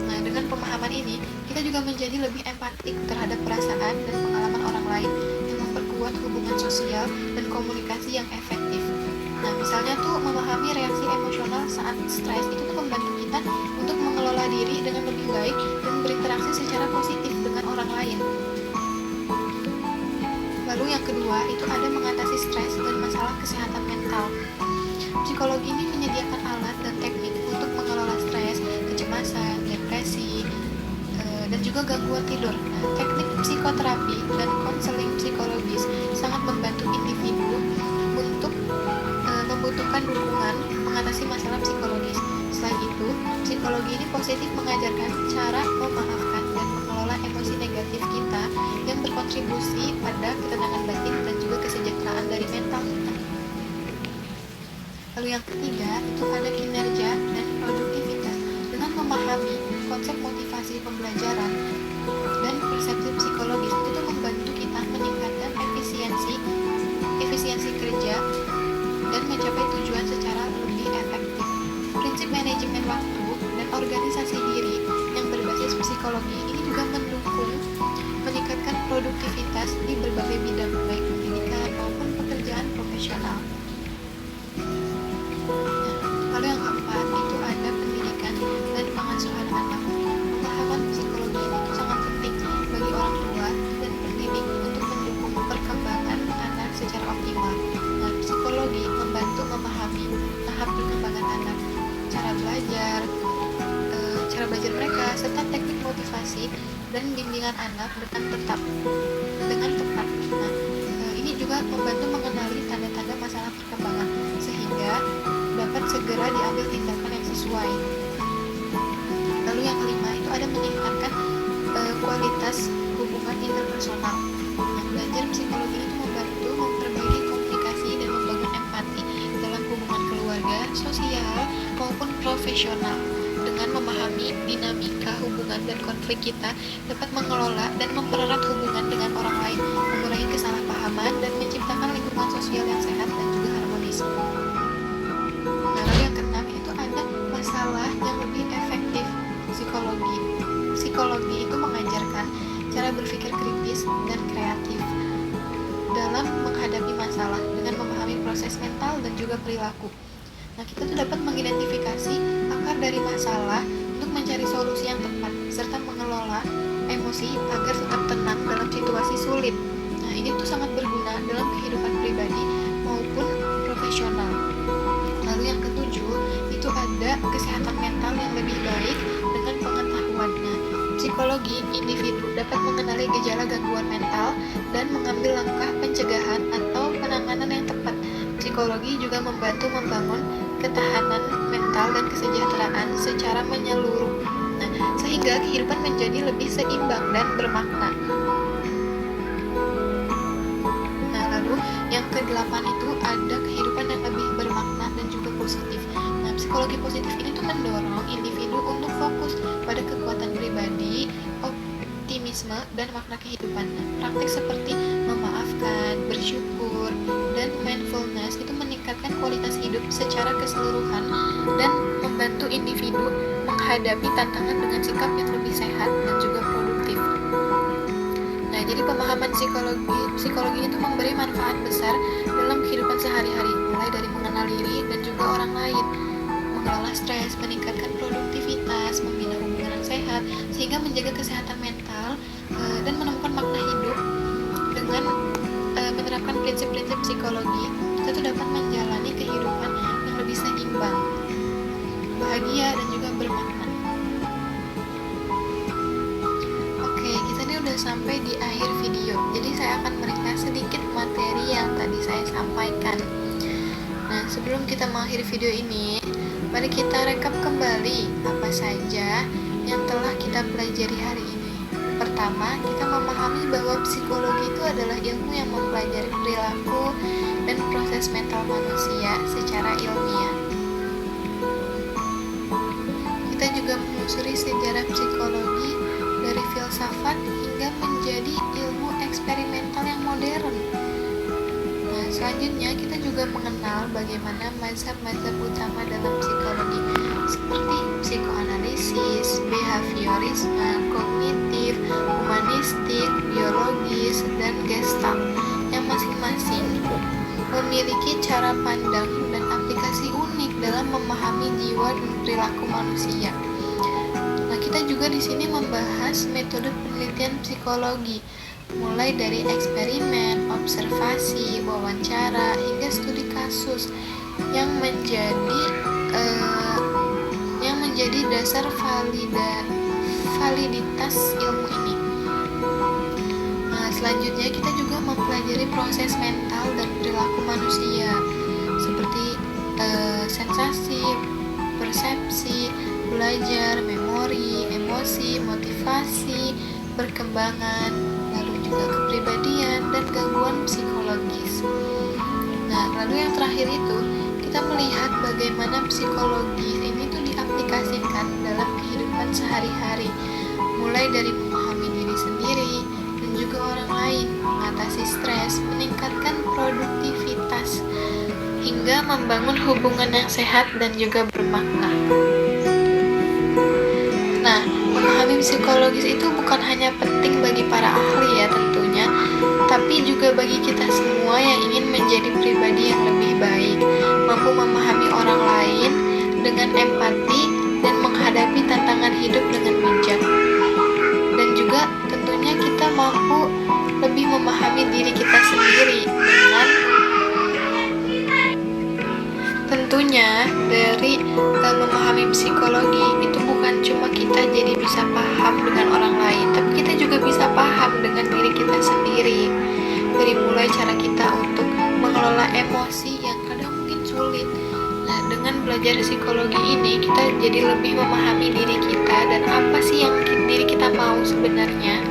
Nah, dengan pemahaman ini, kita juga menjadi lebih empatik terhadap perasaan dan pengalaman orang lain yang memperkuat hubungan sosial dan komunikasi yang efektif. Nah, misalnya tuh memahami reaksi emosional saat stres itu tuh membantu kita untuk mengelola diri dengan lebih baik dan berinteraksi secara positif dengan orang lain. Lalu yang kedua itu ada mengatasi stres dan masalah kesehatan mental. Psikologi ini menyediakan alat dan teknik untuk mengelola stres, kecemasan, depresi, dan juga gangguan tidur. Nah, teknik psikoterapi dan konseling psikologis sangat membantu individu untuk membutuhkan dukungan mengatasi masalah psikologis. Selain itu, psikologi ini positif mengajarkan cara memaafkan dan mengelola emosi negatif kita yang berkontribusi pada ketenangan batin dan juga kesejahteraan dari mental kita. Lalu yang ketiga itu ada kinerja dan produktivitas. Dengan memahami konsep motivasi pembelajaran dan persepsi psikologis itu membantu kita meningkatkan efisiensi kerja dan mencapai tujuan secara lebih efektif. Prinsip manajemen waktu dan organisasi diri yang berbasis psikologi ini juga mendukung meningkatkan produktivitas di berbagai bidang baik pendidikan maupun pekerjaan profesional. Lalu yang keempat itu ada pendidikan dan pengasuhan anak. Pemahaman psikologi ini sangat penting bagi orang tua dan pendidik untuk mendukung perkembangan anak secara optimal. Nah, psikologi membantu memahami tahap perkembangan anak, cara belajar mereka, serta teknik motivasi dan bimbingan anak dengan tepat. Nah, ini juga membantu mengenali tanda-tanda masalah perkembangan sehingga dapat segera diambil tindakan yang sesuai. Lalu yang kelima itu ada meningkatkan kualitas hubungan interpersonal. Nah, belajar psikologi itu membantu memperbaiki komunikasi dan membangun empati dalam hubungan keluarga, sosial, maupun profesional. Dengan memahami dinamika hubungan dan konflik kita dapat mengelola dan mempererat hubungan dengan orang lain, mengurangi kesalahpahaman, dan menciptakan lingkungan sosial yang sehat dan juga harmonis. Nah, lalu yang keenam itu ada masalah yang lebih efektif psikologi. Psikologi itu mengajarkan cara berpikir kritis dan kreatif dalam menghadapi masalah dengan memahami proses mental dan juga perilaku. Nah, kita tuh dapat mengidentifikasi akar dari masalah untuk mencari solusi yang tepat, serta mengelola emosi agar tetap tenang dalam situasi sulit. Nah, ini tuh sangat berguna dalam kehidupan pribadi maupun profesional. Lalu yang ketujuh, itu ada kesehatan mental yang lebih baik dengan pengetahuan. Nah, psikologi individu dapat mengenali gejala gangguan mental dan mengambil langkah pencegahan atau penanganan yang tepat. Psikologi juga membantu membangun ketahanan mental dan kesejahteraan secara menyeluruh. Nah, sehingga kehidupan menjadi lebih seimbang dan bermakna. Nah, lalu yang kedelapan itu ada kehidupan yang lebih bermakna dan juga positif. Nah, psikologi positif ini tuh mendorong individu untuk fokus pada kekuatan pribadi, optimisme, dan makna kehidupan. Nah, praktik seperti memaafkan, bersyukur, dan mindfulness itu meningkatkan kualitas hidup secara keseluruhan dan membantu individu menghadapi tantangan dengan sikap yang lebih sehat dan juga produktif. Nah, jadi pemahaman psikologi itu memberi manfaat besar dalam kehidupan sehari-hari, mulai dari mengenal diri dan juga orang lain, mengelola stres, meningkatkan produktivitas, membina hubungan yang sehat, sehingga menjaga kesehatan mental dan menemukan makna hidup. Dengan menerapkan prinsip-prinsip psikologi, kita tuh dapat menjalani kehidupan yang lebih seimbang, bahagia, dan juga bermakna. Oke, kita ini udah sampai di akhir video, jadi saya akan meringkas sedikit materi yang tadi saya sampaikan. Nah, sebelum kita mengakhiri video ini, mari kita rekap kembali apa saja yang telah kita pelajari hari ini. Pertama, kita memahami bahwa psikologi itu adalah ilmu yang mempelajari perilaku dan proses mental manusia secara ilmiah. Kita juga menelusuri sejarah psikologi dari filsafat hingga menjadi ilmu eksperimental yang modern. Nah, selanjutnya kita juga mengenal bagaimana mazhab-mazhab utama dalam psikologi seperti psikoanalisis, behaviorisme, kognitif, humanistik, biologis, dan gestalt yang masing-masing memiliki cara pandang dan aplikasi unik dalam memahami jiwa dan perilaku manusia. Nah, kita juga di sini membahas metode penelitian psikologi, mulai dari eksperimen, observasi, wawancara, hingga studi kasus yang menjadi dasar validitas ilmu ini. Nah, selanjutnya kita juga mempelajari proses mental dan perilaku manusia seperti sensasi, persepsi, belajar, memori, emosi, motivasi, perkembangan, lalu juga kepribadian dan gangguan psikologis. Nah, lalu yang terakhir itu kita melihat bagaimana psikologi ini tuh diaplikasikan dalam kehidupan sehari-hari, mulai dari memahami diri sendiri dan juga orang lain, mengatasi stres, meningkatkan produktivitas, hingga membangun hubungan yang sehat dan juga bermakna. Nah, memahami psikologis itu bukan hanya penting bagi para ahli ya tentunya, tapi juga bagi kita semua yang ingin menjadi pribadi yang lebih baik, mampu memahami orang lain dengan empati dan menghadapi tantangan hidup dengan bijak. Dan juga tentunya kita mampu lebih memahami diri kita sendiri dengan tentunya dari memahami psikologi itu bukan cuma kita jadi bisa paham dengan orang lain, tapi kita juga bisa paham dengan diri kita sendiri. Dari mulai cara kita untuk mengelola emosi yang kadang mungkin sulit. Nah, dengan belajar psikologi ini, kita jadi lebih memahami diri kita dan apa sih yang diri kita mau sebenarnya.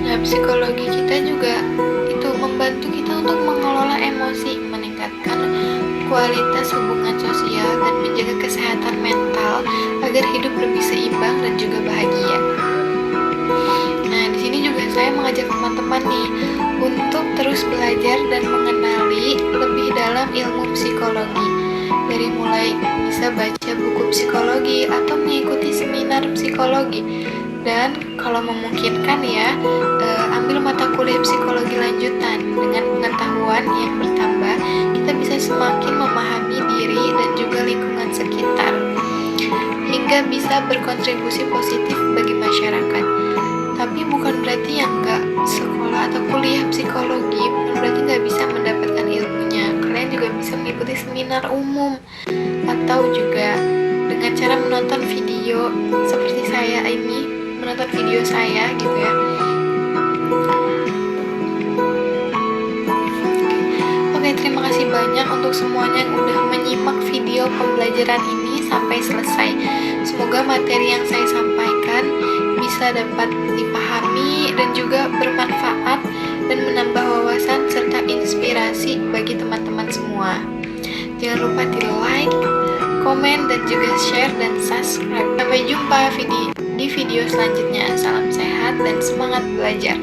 Nah, psikologi kita juga itu membantu kita untuk mengelola emosi, meningkatkan kualitas hubungan sosial, dan menjaga kesehatan mental agar hidup lebih seimbang dan juga bahagia. Nah, di sini juga saya mengajak teman-teman nih untuk terus belajar dan mengenali lebih dalam ilmu psikologi. Dari mulai bisa baca buku psikologi atau mengikuti seminar psikologi. Dan kalau memungkinkan ya, ambil mata kuliah psikologi lanjutan. Dengan pengetahuan yang bertambah, kita bisa semakin memahami diri dan juga lingkungan sekitar, hingga bisa berkontribusi positif bagi masyarakat. Tapi bukan berarti yang nggak sekolah atau kuliah psikologi, bukan berarti nggak bisa mendapatkan ilmunya. Kalian juga bisa mengikuti seminar umum, atau juga dengan cara menonton video seperti saya ini, menonton video saya gitu ya. Oke, terima kasih banyak untuk semuanya yang udah menyimak video pembelajaran ini sampai selesai. Semoga materi yang saya sampaikan bisa dapat dipahami dan juga bermanfaat dan menambah wawasan serta inspirasi bagi teman-teman semua. Jangan lupa di like, komen, dan juga share dan subscribe. Sampai jumpa di video selanjutnya. Salam sehat dan semangat belajar.